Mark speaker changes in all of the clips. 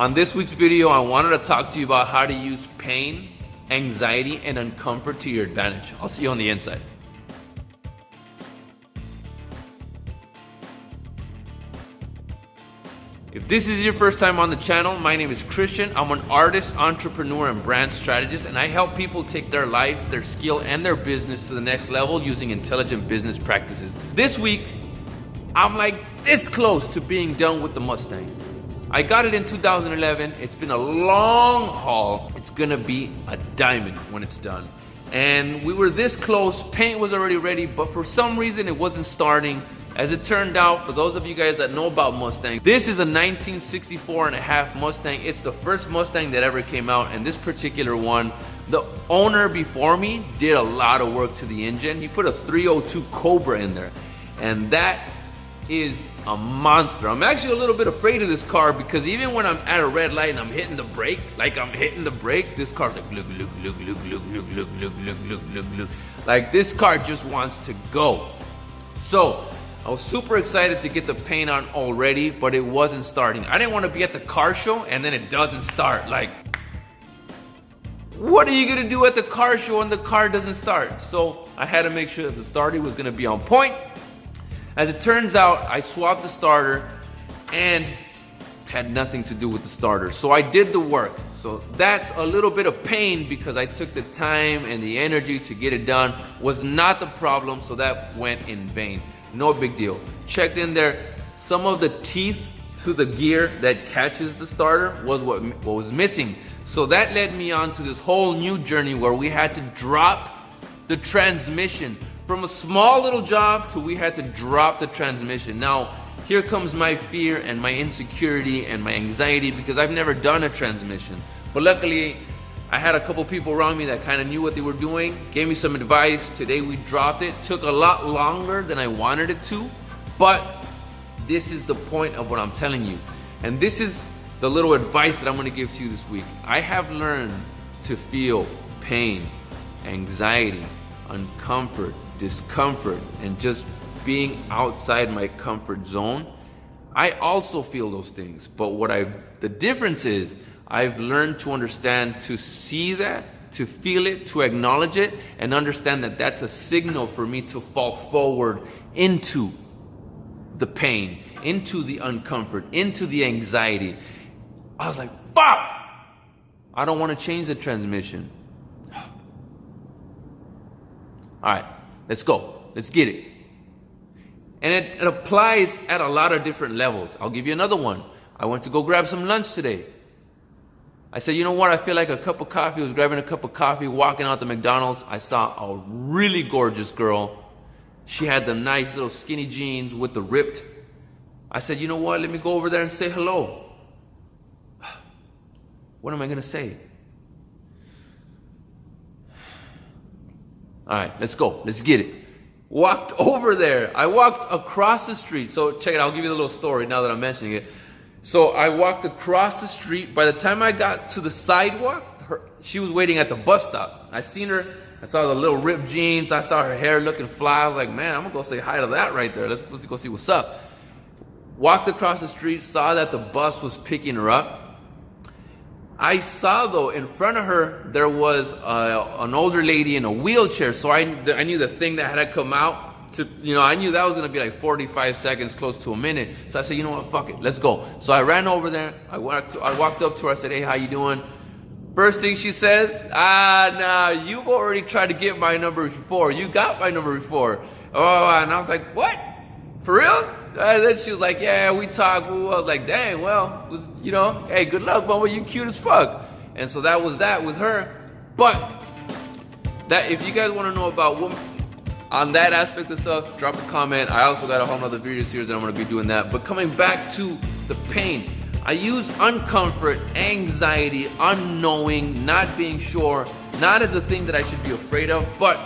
Speaker 1: On this week's video, I wanted to talk to you about how to use pain, anxiety, and uncomfort to your advantage. I'll see you on the inside. If this is your first time on the channel, my name is Christian. I'm an artist, entrepreneur, and brand strategist, and I help people take their life, their skill, and their business to the next level using intelligent business practices. This week, I'm like this close to being done with the Mustang. I got it in 2011. It's been a long haul. It's gonna be a diamond when it's done. And we were this close, paint was already ready, but for some reason it wasn't starting. As it turned out, for those of you guys that know about Mustang, this is a 1964 and a half Mustang. It's the first Mustang that ever came out, and this particular one, the owner before me did a lot of work to the engine. He put a 302 Cobra in there, and that is a monster. I'm actually a little bit afraid of this car because even when I'm at a red light and I'm hitting the brake, this car's like look. Like this car just wants to go. So I was super excited to get the paint on already, but it wasn't starting. I didn't want to be at the car show and then it doesn't start. Like, what are you gonna do at the car show when the car doesn't start? So I had to make sure that the starter was gonna be on point. As it turns out, I swapped the starter and had nothing to do with the starter. So I did the work. So that's a little bit of pain because I took the time and the energy to get it done. Was not the problem, so that went in vain. No big deal. Checked in there. Some of the teeth to the gear that catches the starter was what was missing. So that led me on to this whole new journey where we had to drop the transmission. From a small little job to we had to drop the transmission. Now, here comes my fear and my insecurity and my anxiety because I've never done a transmission. But luckily, I had a couple people around me that kind of knew what they were doing, gave me some advice. Today we dropped it. Took a lot longer than I wanted it to, but this is the point of what I'm telling you. And this is the little advice that I'm gonna give to you this week. I have learned to feel pain, anxiety, uncomfort, discomfort, and just being outside my comfort zone. I also feel those things, but the difference is I've learned to understand, to see that, to feel it, to acknowledge it, and understand that that's a signal for me to fall forward into the pain, into the uncomfort, into the anxiety. I was like, fuck! I don't want to change the transmission. All right, let's go. Let's get it. And it applies at a lot of different levels. I'll give you another one. I went to go grab some lunch today. I said, you know what? I feel like a cup of coffee. I was grabbing a cup of coffee, walking out to McDonald's. I saw a really gorgeous girl. She had the nice little skinny jeans with the ripped. I said, you know what? Let me go over there and say hello. What am I going to say? All right, let's go. Let's get it. Walked over there. I walked across the street. So check it out. I'll give you a little story now that I'm mentioning it. So I walked across the street. By the time I got to the sidewalk, she was waiting at the bus stop. I seen her. I saw the little ripped jeans. I saw her hair looking fly. I was like, man, I'm going to go say hi to that right there. Let's go see what's up. Walked across the street, saw that the bus was picking her up. I saw, though, in front of her, there was an older lady in a wheelchair. So I knew the thing that had to come out. I knew that was going to be like 45 seconds, close to a minute. So I said, you know what, fuck it, let's go. So I ran over there. I walked up to her. I said, hey, how you doing? First thing she says, nah, you've already tried to get my number before. You got my number before. Oh, and I was like, what? For real? And then she was like, yeah, we talked. I was like, dang, well, hey, good luck, mama. You cute as fuck. And so that was that with her. But that, if you guys want to know about women, on that aspect of stuff, drop a comment. I also got a whole nother video series that I'm going to be doing that. But coming back to the pain, I use uncomfort, anxiety, unknowing, not being sure, not as a thing that I should be afraid of, but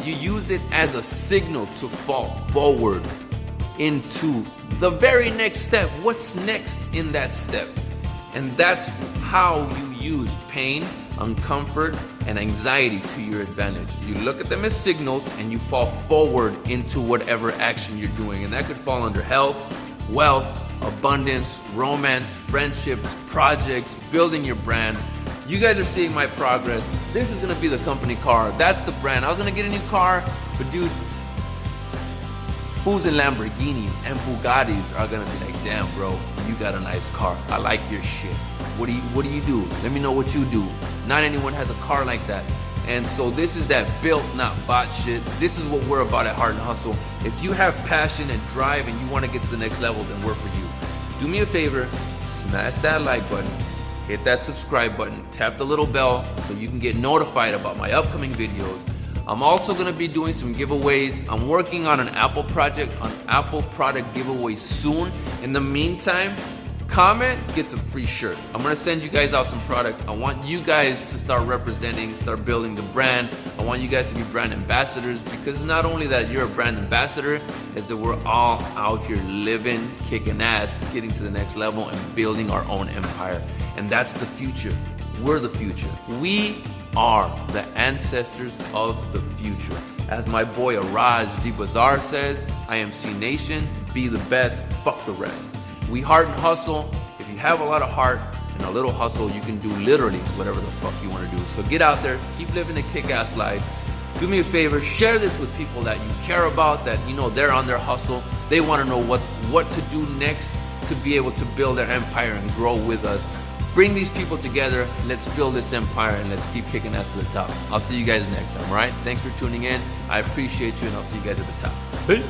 Speaker 1: you use it as a signal to fall forward into the very next step. What's next in that step? And that's how you use pain, uncomfort, and anxiety to your advantage. You look at them as signals and you fall forward into whatever action you're doing. And that could fall under health, wealth, abundance, romance, friendships, projects, building your brand. You guys are seeing my progress. This is gonna be the company car. That's the brand. I was gonna get a new car, but dude, fools in Lamborghinis and Bugattis are gonna be like, damn bro, you got a nice car. I like your shit. What do you do? Let me know what you do. Not anyone has a car like that. And so this is that built, not bought shit. This is what we're about at Heart and Hustle. If you have passion and drive and you want to get to the next level, then we're for you. Do me a favor, smash that like button, hit that subscribe button, tap the little bell so you can get notified about my upcoming videos. I'm also going to be doing some giveaways. I'm working on an Apple product giveaway soon. In the meantime, comment gets a free shirt. I'm gonna send you guys out some product. I want you guys to start representing, start building the brand. I want you guys to be brand ambassadors, because not only that you're a brand ambassador, is that we're all out here living, kicking ass, getting to the next level and building our own empire. And that's the future. We're the future. We are the ancestors of the future. As my boy Araj D Bazaar says, IMC Nation, be the best, fuck the rest. We heart and hustle. If you have a lot of heart and a little hustle, you can do literally whatever the fuck you want to do. So get out there, keep living a kick-ass life. Do me a favor, share this with people that you care about, that you know they're on their hustle. They want to know what to do next to be able to build their empire and grow with us. Bring these people together. Let's build this empire and let's keep kicking ass to the top. I'll see you guys next time, all right? Thanks for tuning in. I appreciate you, and I'll see you guys at the top. Peace.